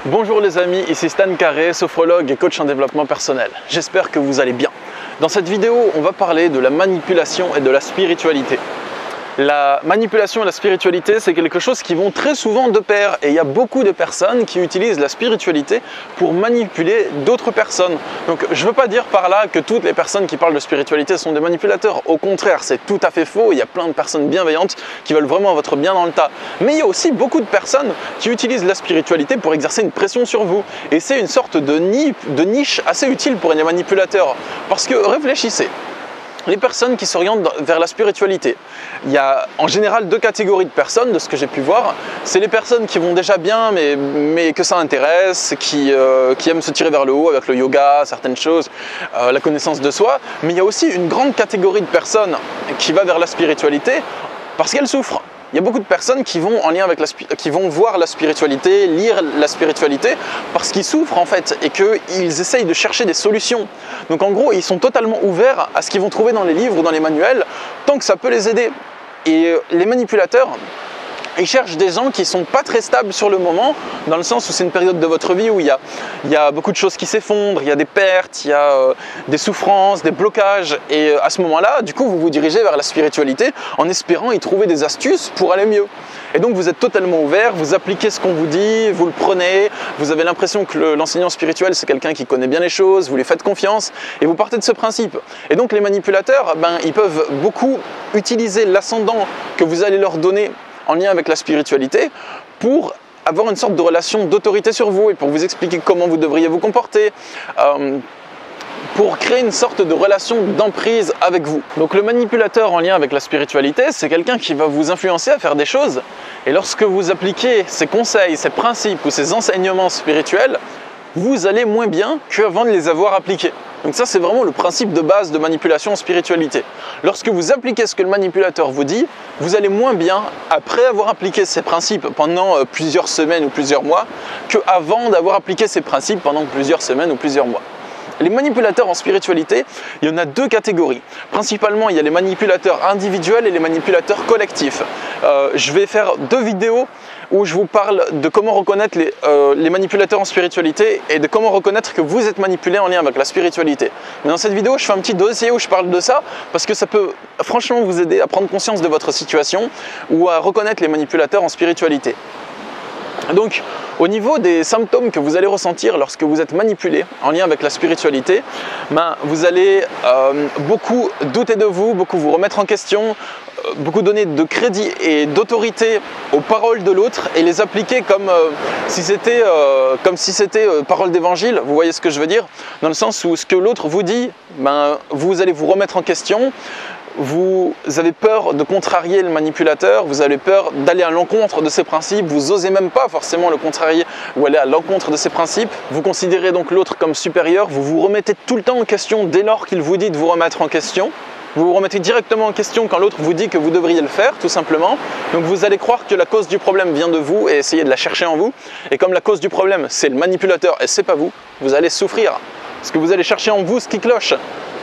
Bonjour les amis, ici Stan Carré, sophrologue et coach en développement personnel. J'espère que vous allez bien. Dans cette vidéo, on va parler de la manipulation et de la spiritualité. La manipulation et la spiritualité, c'est quelque chose qui vont très souvent de pair et il y a beaucoup de personnes qui utilisent la spiritualité pour manipuler d'autres personnes. Donc je ne veux pas dire par là que toutes les personnes qui parlent de spiritualité sont des manipulateurs. Au contraire, c'est tout à fait faux. Il y a plein de personnes bienveillantes qui veulent vraiment votre bien dans le tas. Mais il y a aussi beaucoup de personnes qui utilisent la spiritualité pour exercer une pression sur vous. Et c'est une sorte de niche assez utile pour les manipulateurs. Parce que réfléchissez. Les personnes qui s'orientent vers la spiritualité, il y a en général deux catégories de personnes, de ce que j'ai pu voir. C'est les personnes qui vont déjà bien, mais que ça intéresse, qui aiment se tirer vers le haut avec le yoga, certaines choses, la connaissance de soi. Mais il y a aussi une grande catégorie de personnes qui va vers la spiritualité parce qu'elles souffrent. Il y a beaucoup de personnes qui vont en lien avec qui vont voir la spiritualité, lire la spiritualité parce qu'ils souffrent en fait et qu'ils essayent de chercher des solutions. Donc en gros, ils sont totalement ouverts à ce qu'ils vont trouver dans les livres ou dans les manuels tant que ça peut les aider. Et les manipulateurs, ils cherchent des gens qui ne sont pas très stables sur le moment, dans le sens où c'est une période de votre vie où il y a beaucoup de choses qui s'effondrent, il y a des pertes, il y a des souffrances, des blocages. Et à ce moment-là, du coup, vous vous dirigez vers la spiritualité en espérant y trouver des astuces pour aller mieux. Et donc vous êtes totalement ouvert, vous appliquez ce qu'on vous dit, vous le prenez, vous avez l'impression que l'enseignant spirituel c'est quelqu'un qui connaît bien les choses, vous lui faites confiance et vous partez de ce principe. Et donc les manipulateurs, ils peuvent beaucoup utiliser l'ascendant que vous allez leur donner en lien avec la spiritualité pour avoir une sorte de relation d'autorité sur vous et pour vous expliquer comment vous devriez vous comporter, pour créer une sorte de relation d'emprise avec vous. Donc le manipulateur en lien avec la spiritualité, c'est quelqu'un qui va vous influencer à faire des choses et lorsque vous appliquez ses conseils, ses principes ou ses enseignements spirituels, vous allez moins bien qu'avant de les avoir appliqués. Donc ça, c'est vraiment le principe de base de manipulation en spiritualité. Lorsque vous appliquez ce que le manipulateur vous dit, vous allez moins bien après avoir appliqué ces principes pendant plusieurs semaines ou plusieurs mois qu'avant d'avoir appliqué ces principes pendant plusieurs semaines ou plusieurs mois. Les manipulateurs en spiritualité, il y en a deux catégories. Principalement, il y a les manipulateurs individuels et les manipulateurs collectifs. Je vais faire deux vidéos où je vous parle de comment reconnaître les manipulateurs en spiritualité et de comment reconnaître que vous êtes manipulé en lien avec la spiritualité. Mais dans cette vidéo, je fais un petit dossier où je parle de ça parce que ça peut franchement vous aider à prendre conscience de votre situation ou à reconnaître les manipulateurs en spiritualité. Donc, au niveau des symptômes que vous allez ressentir lorsque vous êtes manipulé en lien avec la spiritualité, vous allez beaucoup douter de vous, beaucoup vous remettre en question, beaucoup donner de crédit et d'autorité aux paroles de l'autre et les appliquer comme si c'était parole d'évangile. Vous voyez ce que je veux dire? Dans le sens où ce que l'autre vous dit, vous allez vous remettre en question. Vous avez peur de contrarier le manipulateur, vous avez peur d'aller à l'encontre de ses principes, vous n'osez même pas forcément le contrarier ou aller à l'encontre de ses principes. Vous considérez donc l'autre comme supérieur, vous vous remettez tout le temps en question dès lors qu'il vous dit de vous remettre en question. Vous vous remettez directement en question quand l'autre vous dit que vous devriez le faire, tout simplement. Donc vous allez croire que la cause du problème vient de vous et essayer de la chercher en vous. Et comme la cause du problème, c'est le manipulateur et c'est pas vous, vous allez souffrir. Parce que vous allez chercher en vous ce qui cloche.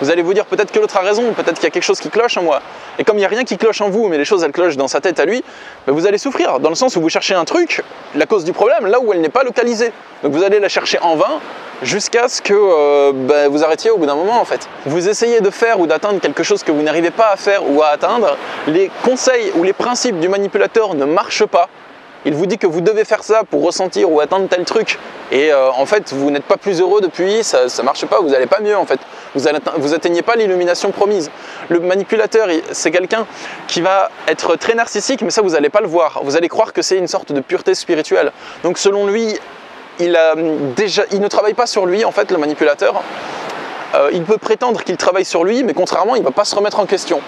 Vous allez vous dire peut-être que l'autre a raison, peut-être qu'il y a quelque chose qui cloche en moi. Et comme il n'y a rien qui cloche en vous, mais les choses elles clochent dans sa tête à lui, vous allez souffrir. Dans le sens où vous cherchez un truc, la cause du problème, là où elle n'est pas localisée. Donc vous allez la chercher en vain jusqu'à ce que vous arrêtiez au bout d'un moment en fait. Vous essayez de faire ou d'atteindre quelque chose que vous n'arrivez pas à faire ou à atteindre, les conseils ou les principes du manipulateur ne marchent pas. Il vous dit que vous devez faire ça pour ressentir ou atteindre tel truc et en fait vous n'êtes pas plus heureux depuis, ça ne marche pas, vous n'allez pas mieux en fait. Vous atteignez pas l'illumination promise. Le manipulateur, c'est quelqu'un qui va être très narcissique, mais ça vous n'allez pas le voir. Vous allez croire que c'est une sorte de pureté spirituelle. Donc selon lui, il ne travaille pas sur lui en fait, le manipulateur. Il peut prétendre qu'il travaille sur lui, mais contrairement, il ne va pas se remettre en question.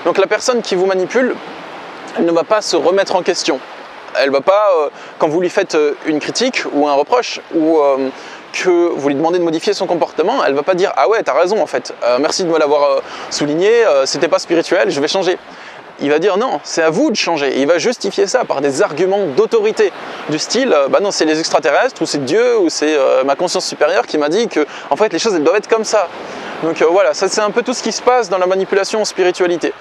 Donc la personne qui vous manipule, elle ne va pas se remettre en question. Elle ne va pas, quand vous lui faites une critique ou un reproche ou que vous lui demandez de modifier son comportement, elle ne va pas dire « Ah ouais, t'as raison en fait, merci de me l'avoir souligné, c'était pas spirituel, je vais changer ». Il va dire « Non, c'est à vous de changer ». Et il va justifier ça par des arguments d'autorité du style « Bah non, c'est les extraterrestres ou c'est Dieu ou c'est ma conscience supérieure qui m'a dit que en fait les choses elles doivent être comme ça ». Donc voilà, ça c'est un peu tout ce qui se passe dans la manipulation en spiritualité.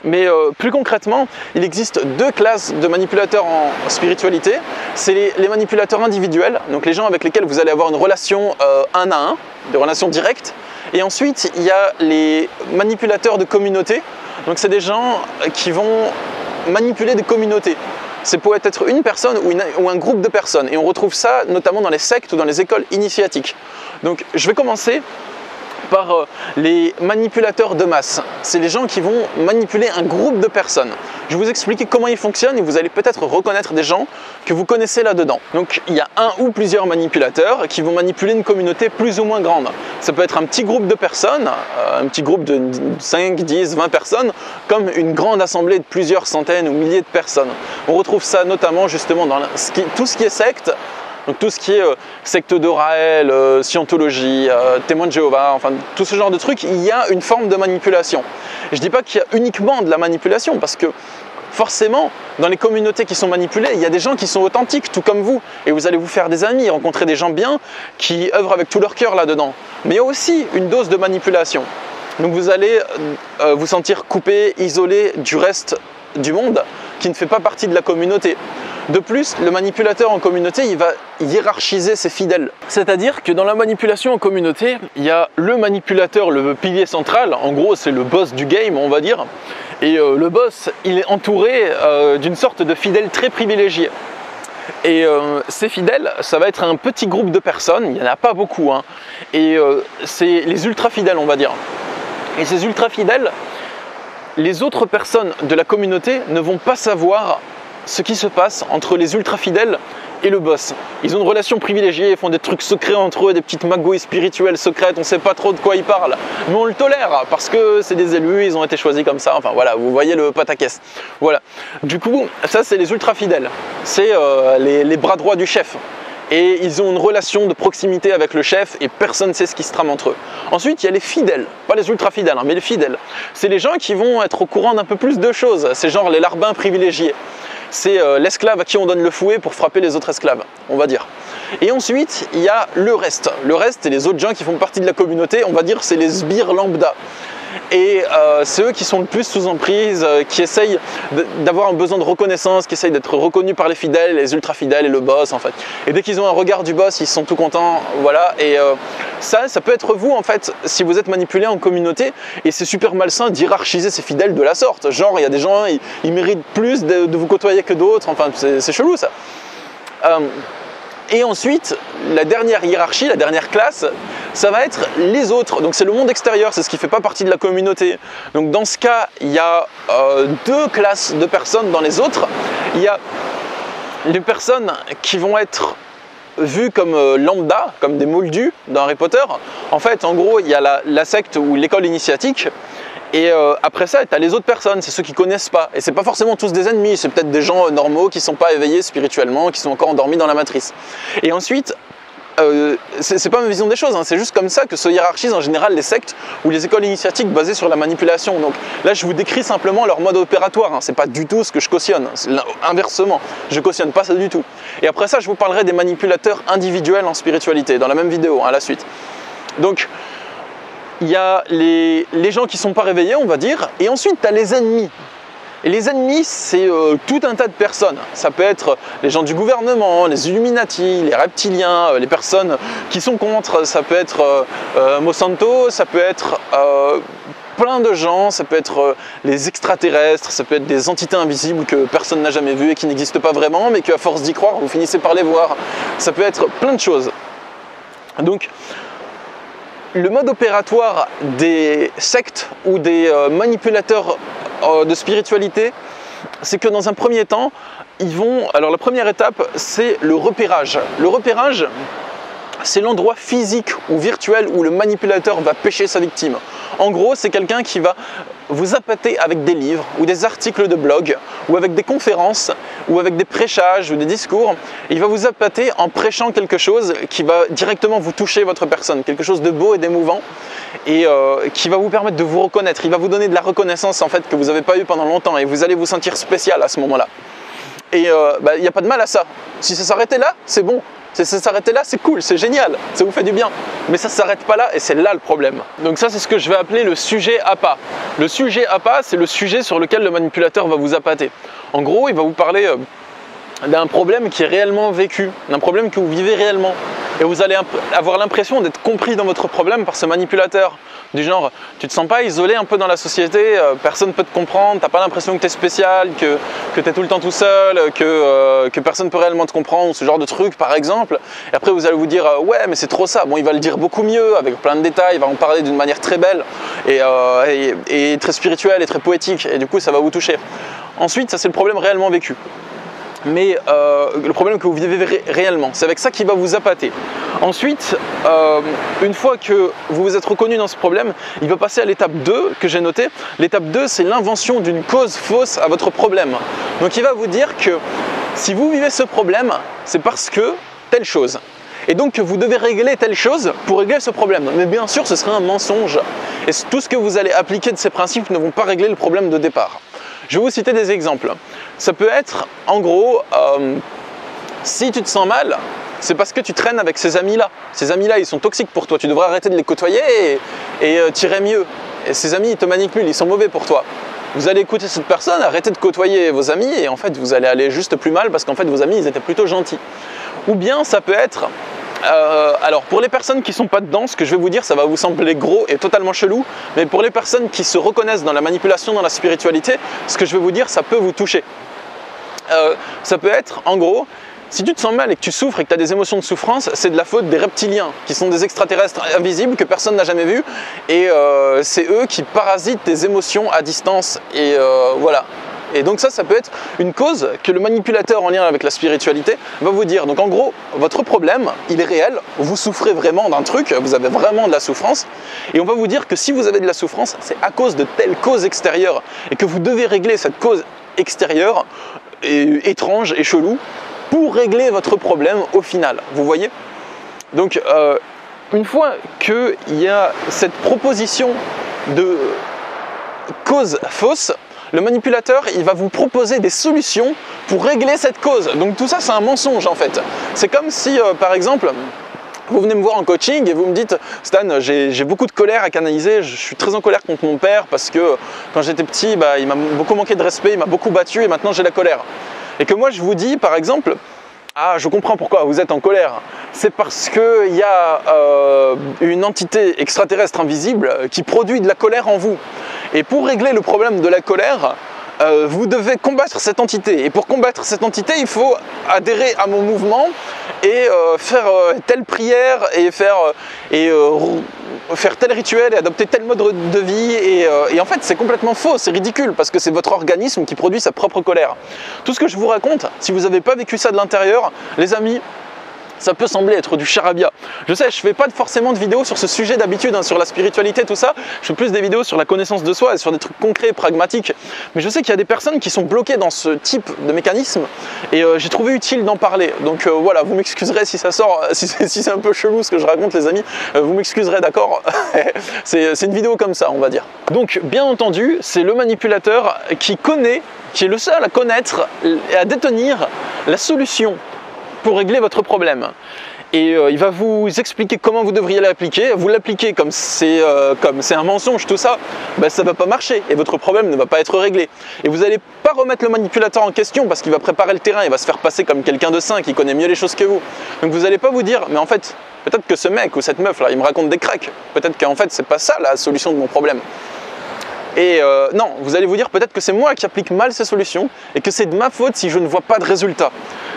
Mais plus concrètement, il existe deux classes de manipulateurs en spiritualité. C'est les manipulateurs individuels, donc les gens avec lesquels vous allez avoir une relation un à un, des relations directes. Et ensuite, il y a les manipulateurs de communauté. Donc c'est des gens qui vont manipuler des communautés. C'est peut être une personne ou un groupe de personnes. Et on retrouve ça notamment dans les sectes ou dans les écoles initiatiques. Donc je vais commencer par les manipulateurs de masse. C'est les gens qui vont manipuler un groupe de personnes. Je vais vous expliquer comment ils fonctionnent et vous allez peut-être reconnaître des gens que vous connaissez là-dedans. Donc il y a un ou plusieurs manipulateurs qui vont manipuler une communauté plus ou moins grande. Ça peut être un petit groupe de personnes, un petit groupe de 5, 10, 20 personnes, comme une grande assemblée de plusieurs centaines ou milliers de personnes. On retrouve ça notamment justement dans tout ce qui est secte. Donc tout ce qui est secte de Raël, scientologie, témoins de Jéhovah, enfin tout ce genre de trucs, il y a une forme de manipulation. Et je ne dis pas qu'il y a uniquement de la manipulation, parce que forcément, dans les communautés qui sont manipulées, il y a des gens qui sont authentiques, tout comme vous. Et vous allez vous faire des amis, rencontrer des gens bien, qui œuvrent avec tout leur cœur là-dedans. Mais il y a aussi une dose de manipulation. Donc vous allez vous sentir coupé, isolé du reste du monde, qui ne fait pas partie de la communauté. De plus, le manipulateur en communauté, il va hiérarchiser ses fidèles. C'est-à-dire que dans la manipulation en communauté, il y a le manipulateur, le pilier central, en gros c'est le boss du game, on va dire. Et le boss, il est entouré d'une sorte de fidèles très privilégiés. Et ces fidèles, ça va être un petit groupe de personnes, il n'y en a pas beaucoup, hein. Et c'est les ultra fidèles, on va dire. Et ces ultra fidèles, les autres personnes de la communauté ne vont pas savoir ce qui se passe entre les ultra fidèles et le boss. Ils ont une relation privilégiée, ils font des trucs secrets entre eux, des petites magouilles spirituelles secrètes, on ne sait pas trop de quoi ils parlent, mais on le tolère parce que c'est des élus, ils ont été choisis comme ça, enfin voilà, vous voyez le pataquès. Voilà. Du coup, ça c'est les ultra fidèles, c'est les bras droits du chef. Et ils ont une relation de proximité avec le chef et personne ne sait ce qui se trame entre eux. Ensuite, il y a les fidèles, pas les ultra fidèles, hein, mais les fidèles. C'est les gens qui vont être au courant d'un peu plus de choses, c'est genre les larbins privilégiés. C'est l'esclave à qui on donne le fouet pour frapper les autres esclaves, on va dire. Et ensuite, il y a le reste. Le reste, c'est les autres gens qui font partie de la communauté, on va dire c'est les sbires lambda. Et c'est eux qui sont le plus sous emprise, qui essayent d'avoir un besoin de reconnaissance, qui essayent d'être reconnus par les fidèles, les ultra fidèles et le boss en fait. Et dès qu'ils ont un regard du boss, ils sont tout contents, voilà. Et ça peut être vous en fait, si vous êtes manipulé en communauté, et c'est super malsain d'hierarchiser ces fidèles de la sorte. Genre, il y a des gens, ils méritent plus de vous côtoyer que d'autres, enfin c'est chelou ça. Et ensuite, la dernière hiérarchie, la dernière classe, ça va être les autres. Donc c'est le monde extérieur, c'est ce qui ne fait pas partie de la communauté. Donc dans ce cas, il y a deux classes de personnes dans les autres. Il y a les personnes qui vont être vues comme lambda, comme des moldus dans Harry Potter. En fait, en gros, il y a la secte ou l'école initiatique. Et après ça, tu as les autres personnes, c'est ceux qui ne connaissent pas. Et c'est pas forcément tous des ennemis, c'est peut-être des gens normaux qui ne sont pas éveillés spirituellement, qui sont encore endormis dans la matrice. Et ensuite, c'est pas ma vision des choses, hein, c'est juste comme ça que se hiérarchisent en général les sectes ou les écoles initiatiques basées sur la manipulation. Donc là, je vous décris simplement leur mode opératoire, hein, c'est pas du tout ce que je cautionne, inversement, je cautionne pas ça du tout. Et après ça, je vous parlerai des manipulateurs individuels en spiritualité, dans la même vidéo, hein, à la suite. Donc, il y a les gens qui ne sont pas réveillés, on va dire, et ensuite tu as les ennemis. Et les ennemis, c'est tout un tas de personnes. Ça peut être les gens du gouvernement, les Illuminati, les reptiliens, les personnes qui sont contre. Ça peut être Monsanto, ça peut être plein de gens, ça peut être les extraterrestres, ça peut être des entités invisibles que personne n'a jamais vues et qui n'existent pas vraiment, mais qu'à force d'y croire, vous finissez par les voir. Ça peut être plein de choses. Donc, le mode opératoire des sectes ou des manipulateurs de spiritualité, c'est que dans un premier temps, alors la première étape, c'est le repérage. Le repérage, c'est l'endroit physique ou virtuel où le manipulateur va pêcher sa victime. En gros, c'est quelqu'un qui va vous appâter avec des livres ou des articles de blog ou avec des conférences ou avec des prêchages ou des discours. Il va vous appâter en prêchant quelque chose qui va directement vous toucher votre personne, quelque chose de beau et d'émouvant et qui va vous permettre de vous reconnaître. Il va vous donner de la reconnaissance en fait que vous n'avez pas eu pendant longtemps et vous allez vous sentir spécial à ce moment-là. Et il n'y a pas de mal à ça. Si ça s'arrêtait là, c'est bon. Si ça s'arrêtait là, c'est cool, c'est génial, ça vous fait du bien. Mais ça ne s'arrête pas là et c'est là le problème. Donc ça, c'est ce que je vais appeler le sujet appât. Le sujet appât, c'est le sujet sur lequel le manipulateur va vous appâter. En gros, il va vous parler d'un problème qui est réellement vécu, d'un problème que vous vivez réellement. Et vous allez avoir l'impression d'être compris dans votre problème par ce manipulateur. Du genre, tu te sens pas isolé un peu dans la société, personne ne peut te comprendre, t'as pas l'impression que tu es spécial, que tu es tout le temps tout seul, que personne ne peut réellement te comprendre, ce genre de truc par exemple. Et après vous allez vous dire, ouais mais c'est trop ça. Bon, il va le dire beaucoup mieux, avec plein de détails, il va en parler d'une manière très belle et très spirituelle et très poétique. Et du coup ça va vous toucher. Ensuite, ça c'est le problème réellement vécu. Mais le problème que vous vivez réellement, c'est avec ça qu'il va vous appâter. Ensuite, une fois que vous vous êtes reconnu dans ce problème, il va passer à l'étape 2 que j'ai notée. L'étape 2, c'est l'invention d'une cause fausse à votre problème. Donc il va vous dire que si vous vivez ce problème, c'est parce que telle chose. Et donc vous devez régler telle chose pour régler ce problème. Mais bien sûr, ce serait un mensonge. Et tout ce que vous allez appliquer de ces principes ne vont pas régler le problème de départ. Je vais vous citer des exemples. Ça peut être, en gros, si tu te sens mal, c'est parce que tu traînes avec ces amis-là. Ces amis-là, ils sont toxiques pour toi. Tu devrais arrêter de les côtoyer et t'irais mieux. Et ces amis, ils te manipulent, ils sont mauvais pour toi. Vous allez écouter cette personne, arrêtez de côtoyer vos amis et en fait, vous allez aller juste plus mal parce qu'en fait, vos amis, ils étaient plutôt gentils. Ou bien, ça peut être... alors pour les personnes qui ne sont pas dedans, ce que je vais vous dire, ça va vous sembler gros et totalement chelou, mais pour les personnes qui se reconnaissent dans la manipulation, dans la spiritualité, ce que je vais vous dire, ça peut vous toucher. Ça peut être, en gros, si tu te sens mal et que tu souffres et que tu as des émotions de souffrance, c'est de la faute des reptiliens, qui sont des extraterrestres invisibles que personne n'a jamais vus, et c'est eux qui parasitent tes émotions à distance, et voilà. Et donc ça peut être une cause que le manipulateur en lien avec la spiritualité va vous dire. Donc en gros, votre problème, il est réel, vous souffrez vraiment d'un truc, vous avez vraiment de la souffrance, et on va vous dire que si vous avez de la souffrance, c'est à cause de telle cause extérieure, et que vous devez régler cette cause extérieure, étrange et chelou, pour régler votre problème au final, vous voyez? Donc une fois qu'il y a cette proposition de cause fausse, le manipulateur, il va vous proposer des solutions pour régler cette cause. Donc tout ça, c'est un mensonge en fait. C'est comme si, par exemple, vous venez me voir en coaching et vous me dites « Stan, j'ai beaucoup de colère à canaliser, je suis très en colère contre mon père parce que quand j'étais petit, il m'a beaucoup manqué de respect, il m'a beaucoup battu et maintenant j'ai la colère. » Et que moi je vous dis, par exemple, « Ah, je comprends pourquoi vous êtes en colère. C'est parce qu'il y a une entité extraterrestre invisible qui produit de la colère en vous. Et pour régler le problème de la colère, vous devez combattre cette entité. Et pour combattre cette entité, il faut adhérer à mon mouvement et faire telle prière et faire tel rituel et adopter tel mode de vie. Et en fait, c'est complètement faux, c'est ridicule parce que c'est votre organisme qui produit sa propre colère. Tout ce que je vous raconte, si vous n'avez pas vécu ça de l'intérieur, les amis, ça peut sembler être du charabia. Je sais, je fais pas forcément de vidéos sur ce sujet d'habitude, hein, sur la spiritualité, tout ça. Je fais plus des vidéos sur la connaissance de soi et sur des trucs concrets, pragmatiques. Mais je sais qu'il y a des personnes qui sont bloquées dans ce type de mécanisme et j'ai trouvé utile d'en parler. Donc voilà, vous m'excuserez si ça sort, si c'est un peu chelou ce que je raconte les amis, vous m'excuserez, d'accord. C'est une vidéo comme ça, on va dire. Donc bien entendu, c'est le manipulateur qui est le seul à connaître et à détenir la solution pour régler votre problème. Et il va vous expliquer comment vous devriez l'appliquer. Vous l'appliquez comme c'est un mensonge, tout ça, ça ne va pas marcher et votre problème ne va pas être réglé. Et vous n'allez pas remettre le manipulateur en question parce qu'il va préparer le terrain, il va se faire passer comme quelqu'un de sain qui connaît mieux les choses que vous. Donc vous n'allez pas vous dire, mais en fait, peut-être que ce mec ou cette meuf là, il me raconte des cracks. Peut-être qu'en fait, c'est pas ça la solution de mon problème. Et non, vous allez vous dire peut-être que c'est moi qui applique mal ces solutions et que c'est de ma faute si je ne vois pas de résultat.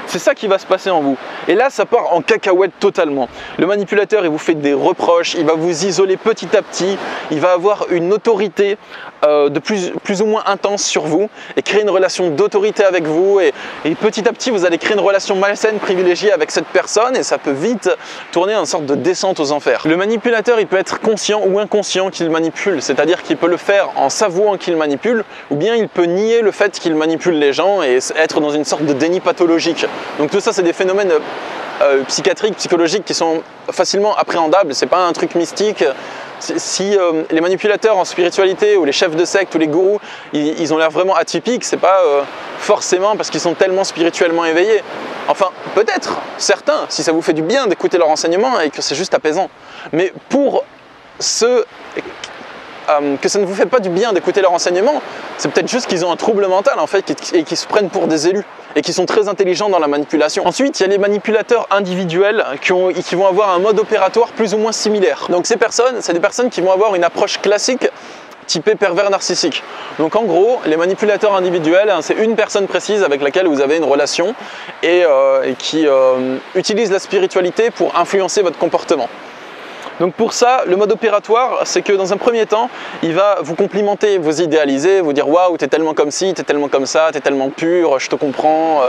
C'est ça qui va se passer en vous. Et là, ça part en cacahuète totalement. Le manipulateur, il vous fait des reproches, il va vous isoler petit à petit, il va avoir une autorité de plus ou moins intense sur vous et créer une relation d'autorité avec vous. Et petit à petit, vous allez créer une relation malsaine, privilégiée avec cette personne et ça peut vite tourner en sorte de descente aux enfers. Le manipulateur, il peut être conscient ou inconscient qu'il manipule, c'est-à-dire qu'il peut le faire en savouant qu'il manipule ou bien il peut nier le fait qu'il manipule les gens et être dans une sorte de déni pathologique. Donc tout ça, c'est des phénomènes psychiatriques, psychologiques qui sont facilement appréhendables, c'est pas un truc mystique. Si les manipulateurs en spiritualité ou les chefs de secte ou les gourous, ils ont l'air vraiment atypiques, c'est pas forcément parce qu'ils sont tellement spirituellement éveillés. Enfin, peut-être, certains, si ça vous fait du bien d'écouter leurs enseignements et que c'est juste apaisant. Mais pour ceux que ça ne vous fait pas du bien d'écouter leurs enseignements, c'est peut-être juste qu'ils ont un trouble mental en fait et qu'ils se prennent pour des élus et qui sont très intelligents dans la manipulation. Ensuite, il y a les manipulateurs individuels qui vont avoir un mode opératoire plus ou moins similaire. Donc ces personnes, c'est des personnes qui vont avoir une approche classique typé pervers narcissique. Donc en gros, les manipulateurs individuels, c'est une personne précise avec laquelle vous avez une relation et qui utilise la spiritualité pour influencer votre comportement. Donc pour ça, le mode opératoire, c'est que dans un premier temps, il va vous complimenter, vous idéaliser, vous dire « Waouh, t'es tellement comme ci, t'es tellement comme ça, t'es tellement pur, je te comprends,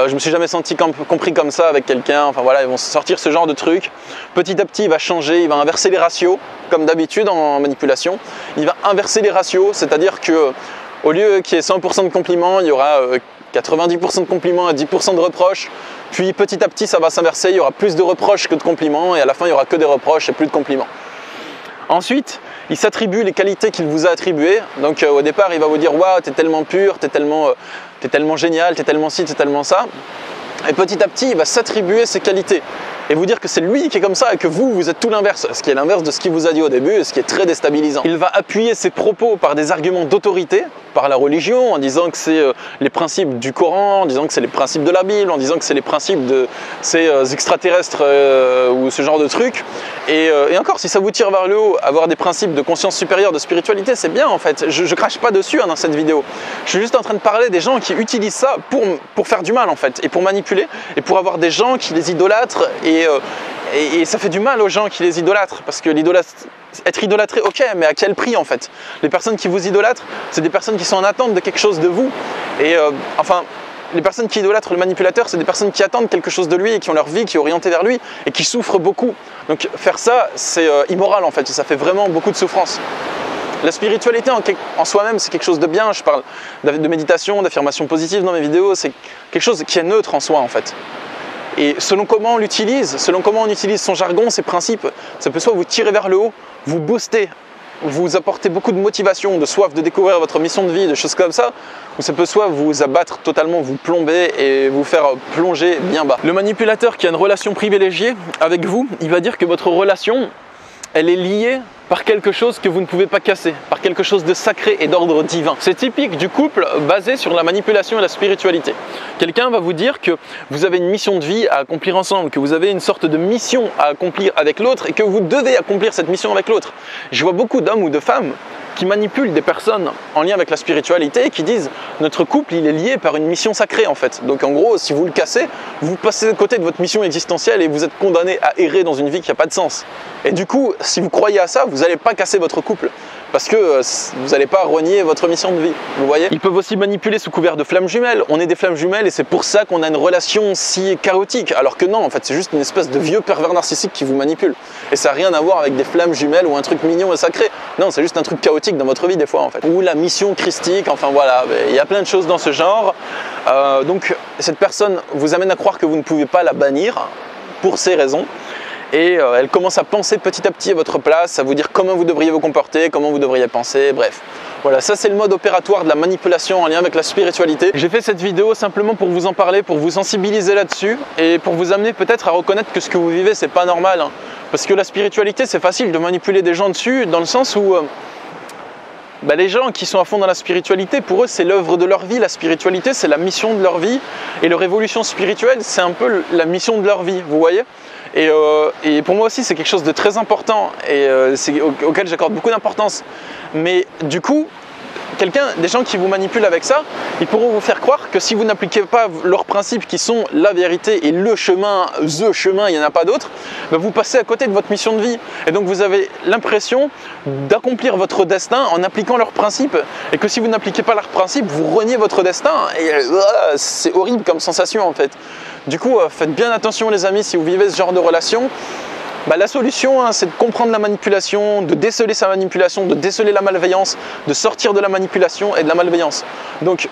je me suis jamais senti compris comme ça avec quelqu'un. » Enfin voilà, ils vont sortir ce genre de trucs. Petit à petit, il va changer, il va inverser les ratios, comme d'habitude en manipulation. Il va inverser les ratios, c'est-à-dire que au lieu qu'il y ait 100% de compliments, il y aura 90% de compliments et 10% de reproches. Puis petit à petit, ça va s'inverser, il y aura plus de reproches que de compliments et à la fin, il n'y aura que des reproches et plus de compliments. Ensuite, il s'attribue les qualités qu'il vous a attribuées. Donc au départ, il va vous dire « Waouh, t'es tellement pur, t'es tellement génial, t'es tellement ci, t'es tellement ça ». Et petit à petit, il va s'attribuer ses qualités et vous dire que c'est lui qui est comme ça et que vous êtes tout l'inverse, ce qui est l'inverse de ce qu'il vous a dit au début et ce qui est très déstabilisant. Il va appuyer ses propos par des arguments d'autorité, par la religion, en disant que c'est les principes du Coran, en disant que c'est les principes de la Bible, en disant que c'est les principes de ces extraterrestres ou ce genre de trucs. Et encore, si ça vous tire vers le haut, avoir des principes de conscience supérieure, de spiritualité, c'est bien en fait. Je crache pas dessus dans cette vidéo. Je suis juste en train de parler des gens qui utilisent ça pour faire du mal en fait, et pour manipuler, et pour avoir des gens qui les idolâtrent, et ça fait du mal aux gens qui les idolâtrent, parce que être idolâtré, ok, mais à quel prix en fait? Les personnes qui vous idolâtrent, c'est des personnes qui sont en attente de quelque chose de vous, et enfin, les personnes qui idolâtrent le manipulateur, c'est des personnes qui attendent quelque chose de lui et qui ont leur vie qui est orientée vers lui et qui souffrent beaucoup. Donc faire ça, c'est immoral en fait, et ça fait vraiment beaucoup de souffrance. La spiritualité en soi-même, c'est quelque chose de bien. Je parle de méditation, d'affirmation positive dans mes vidéos, c'est quelque chose qui est neutre en soi en fait. Et selon comment on l'utilise, selon comment on utilise son jargon, ses principes, ça peut soit vous tirer vers le haut, vous booster, vous apporter beaucoup de motivation, de soif de découvrir votre mission de vie, de choses comme ça, ou ça peut soit vous abattre totalement, vous plomber et vous faire plonger bien bas. Le manipulateur qui a une relation privilégiée avec vous, il va dire que votre relation, elle est liée par quelque chose que vous ne pouvez pas casser, par quelque chose de sacré et d'ordre divin. C'est typique du couple basé sur la manipulation et la spiritualité. Quelqu'un va vous dire que vous avez une mission de vie à accomplir ensemble, que vous avez une sorte de mission à accomplir avec l'autre et que vous devez accomplir cette mission avec l'autre. Je vois beaucoup d'hommes ou de femmes qui manipulent des personnes en lien avec la spiritualité et qui disent notre couple il est lié par une mission sacrée en fait. Donc en gros si vous le cassez, vous passez à côté de votre mission existentielle et vous êtes condamné à errer dans une vie qui n'a pas de sens. Et du coup si vous croyez à ça, vous n'allez pas casser votre couple parce que vous n'allez pas renier votre mission de vie, vous voyez. Ils peuvent aussi manipuler sous couvert de flammes jumelles. On est des flammes jumelles et c'est pour ça qu'on a une relation si chaotique. Alors que non, en fait, c'est juste une espèce de vieux pervers narcissique qui vous manipule. Et ça n'a rien à voir avec des flammes jumelles ou un truc mignon et sacré. Non, c'est juste un truc chaotique dans votre vie des fois en fait. Ou la mission christique, enfin voilà, il y a plein de choses dans ce genre. Donc cette personne vous amène à croire que vous ne pouvez pas la bannir pour ces raisons. Et elle commence à penser petit à petit à votre place, à vous dire comment vous devriez vous comporter, comment vous devriez penser, bref. Voilà, ça c'est le mode opératoire de la manipulation en lien avec la spiritualité. J'ai fait cette vidéo simplement pour vous en parler, pour vous sensibiliser là-dessus et pour vous amener peut-être à reconnaître que ce que vous vivez c'est pas normal. Hein. Parce que la spiritualité c'est facile de manipuler des gens dessus dans le sens où les gens qui sont à fond dans la spiritualité, pour eux c'est l'œuvre de leur vie, la spiritualité c'est la mission de leur vie et leur évolution spirituelle c'est un peu la mission de leur vie, vous voyez. Et pour moi aussi c'est quelque chose de très important et auquel j'accorde beaucoup d'importance. Mais du coup, des gens qui vous manipulent avec ça, ils pourront vous faire croire que si vous n'appliquez pas leurs principes qui sont la vérité et le chemin, il n'y en a pas d'autre, vous passez à côté de votre mission de vie. Et donc vous avez l'impression d'accomplir votre destin en appliquant leurs principes. Et que si vous n'appliquez pas leurs principes, vous reniez votre destin. Et c'est horrible comme sensation en fait. Du coup, faites bien attention les amis si vous vivez ce genre de relation. La solution, c'est de comprendre la manipulation, de déceler sa manipulation, de déceler la malveillance, de sortir de la manipulation et de la malveillance. Donc,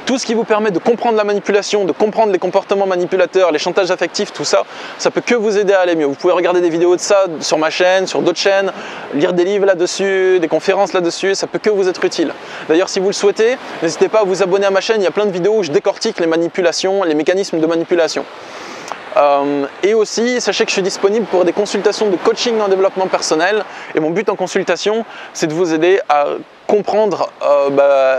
Tout ce qui vous permet de comprendre la manipulation, de comprendre les comportements manipulateurs, les chantages affectifs, tout ça, ça peut que vous aider à aller mieux. Vous pouvez regarder des vidéos de ça sur ma chaîne, sur d'autres chaînes, lire des livres là-dessus, des conférences là-dessus, ça peut que vous être utile. D'ailleurs, si vous le souhaitez, n'hésitez pas à vous abonner à ma chaîne, il y a plein de vidéos où je décortique les manipulations, les mécanismes de manipulation. Et aussi, sachez que je suis disponible pour des consultations de coaching en développement personnel et mon but en consultation, c'est de vous aider à comprendre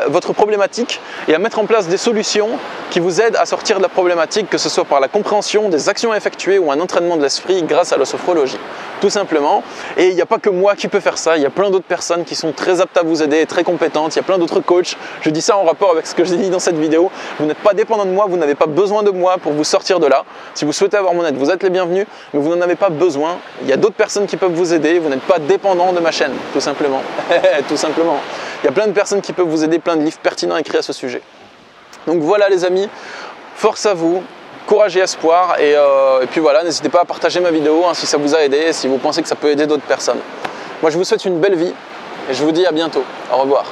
votre problématique et à mettre en place des solutions qui vous aident à sortir de la problématique, que ce soit par la compréhension des actions effectuées ou un entraînement de l'esprit grâce à la sophrologie, tout simplement. Et il n'y a pas que moi qui peux faire ça, il y a plein d'autres personnes qui sont très aptes à vous aider, très compétentes, il y a plein d'autres coachs. Je dis ça en rapport avec ce que je dis dans cette vidéo. Vous n'êtes pas dépendant de moi, vous n'avez pas besoin de moi pour vous sortir de là. Si vous souhaitez avoir mon aide, vous êtes les bienvenus, mais vous n'en avez pas besoin. Il y a d'autres personnes qui peuvent vous aider, vous n'êtes pas dépendant de ma chaîne, tout simplement. Tout simplement. Il y a plein de personnes qui peuvent vous aider, plein de livres pertinents écrits à ce sujet. Donc voilà les amis, force à vous, courage et espoir, et puis voilà, n'hésitez pas à partager ma vidéo si ça vous a aidé, et si vous pensez que ça peut aider d'autres personnes. Moi je vous souhaite une belle vie, et je vous dis à bientôt. Au revoir.